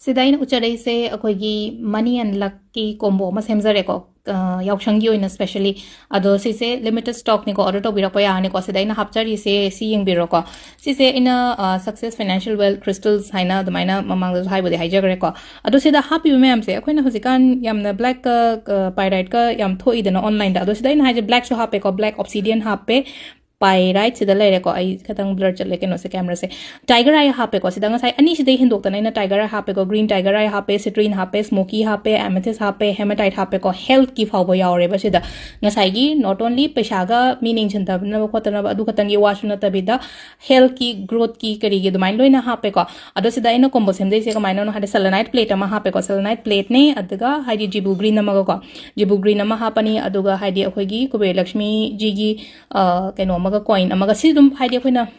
सिदाइन उचरई से अखोगी money and luck की combo मा सेमजरेको यावशंगी ओइना स्पेशली अदो सिसे लिमिटेड स्टॉक निको ऑर्डर तोबिरको यानेको सिदाइना हापचरी से सी यंगबिरोको सिसे इना सक्सेस फाइनेंशियल वेल्थ क्रिस्टल्स हाइना दमाइना ममांग हाइबदे हाइजगरेको अदो सिदा हापि मैम से अखोइना हुजिकान यामना ब्लैक पाइराइट का याम थोइदना ऑनलाइन दा अदो सिदाइना हाइजे ब्लैक सो हापेको ब्लैक ऑब्सिडियन हापे पाइराइट से लेको आई खतंग ब्लर चले के नो से कैमरा से टाइगर आई हापे को सिदा ngasai ani side हिंदोक्तना ina टाइगर आई हापे को ग्रीन टाइगर आई हापे सिट्रीन हापे स्मोकी हापे एमेथिस हापे हेमाटाइट हापे को हेल्थ की फावबो यावरे बसिदा ngasai gi not only पेशागा मीनिंग छनता न खोतना अदु खतंग ये वाशु न तबिदा हेल्थ की ग्रोथ की करी गे दुमाइन लोइना हापे को अदो सिदा ina कोम्बो सेम जैसे को माइनो हादे सेलेनाइट प्लेट अमा हापे को सेलेनाइट प्लेट ने अदगा हाइडी जिबु ग्रीन अमा को जिबु ग्रीन अमा हापनी अदुगा हाइडी अखोगी कुबे लक्ष्मी जी गी कैनो कॉइन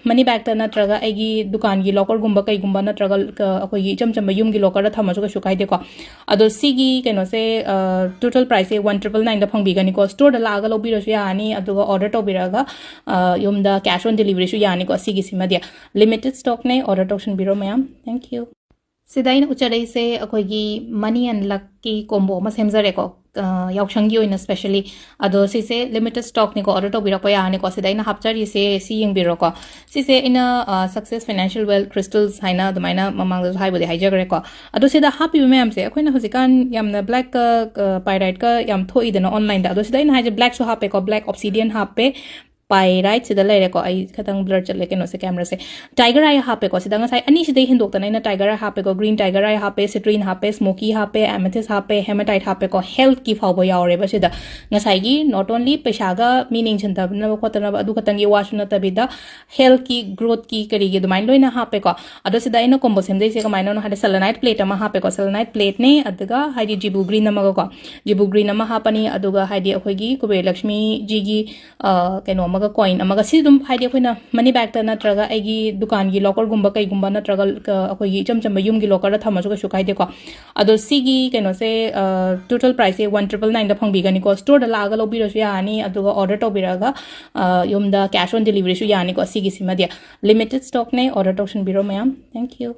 मनी बैग नत्रगा दुकान की लॉकर गुम कई गुम नत्रगा अखोगी चम यूम की लॉकर थमसु कछु काइदेको अदो सिगी कैनो से टोटल प्राइस 1999 फंगबीगनिको स्टोर लागा लौबिरसु यानी अदुगा ऑर्डर तौबिरागा यूमदा कैश ऑन डिलीवरी सु यानीको सिगी सिमदिया लिमिटेड स्टॉक ने ऑर्डर तौसन बिरो मैम थैंक यू सिदाइन उचरई से अखोगी मनी एंड लक की कोम्बो मा सेमजरेको यावशंगी ओइना स्पेशली अदो सिसे लिमिटेड स्टॉक निको ऑर्डर तौबिरको यानेको सिदाइना हापचरी से सी यंगबिरोको सिसे इना सक्सेस फाइनेंशियल वेल्थ क्रिस्टल्स हाइना दमाइना ममांग हाइबदे हाइजगरेको अदो सिदा हापि मैम से अखोइना हुजिकान यामना ब्लैक पाइराइट का याम थोइदना ऑनलाइन दा अदो सिदाइना हाइजे ब्लैक सो हापेको ब्लैक ऑब्सिडियन हापे पाइराइट से लेको आई खतंग ब्लर चले के नो से कैमरा से टाइगर आई हापे को सिदा ngasai ani side हिंदोक्तना ina टाइगर आई हापे को ग्रीन टाइगर आई हापे सिट्रीन हापे स्मोकी हापे एमेथिस हापे हेमाटाइट हापे को हेल्थ की फावबो यावरे बसिदा ngasai gi not only पेशागा मीनिंग छनता न खोतना अदु खतंग ये वाशु न तबिदा हेल्थ की ग्रोथ की करी गे दुमाइन लोइना हापे को अदो सिदा ina कोम्बो सेम जैसे को माइनो हादे सेलेनाइट प्लेट अमा हापे को सेलेनाइट प्लेट ने अदगा हाइडी जिबु ग्रीन अमा को जिबु ग्रीन अमा हापनी अदुगा हाइडी अखोगी कुबे लक्ष्मी जी गी कैनो कॉइन मनी बैग नत्रगा दुकान की लॉकर गुम कई गुम नत्रगा अखोगी चम यूम की लॉकर थमसु कछु काइदेको अदो सिगी कैनो से टोटल प्राइस 1999 फंगबीगनिको स्टोर लागा लौबिरसु यानी अदुगा ऑर्डर तौबिरागा यूमदा कैश ऑन डिलीवरी सु यानीको सिगी सिमदिया लिमिटेड स्टॉक ने ऑर्डर तौसन बिरो मैम थैंक यू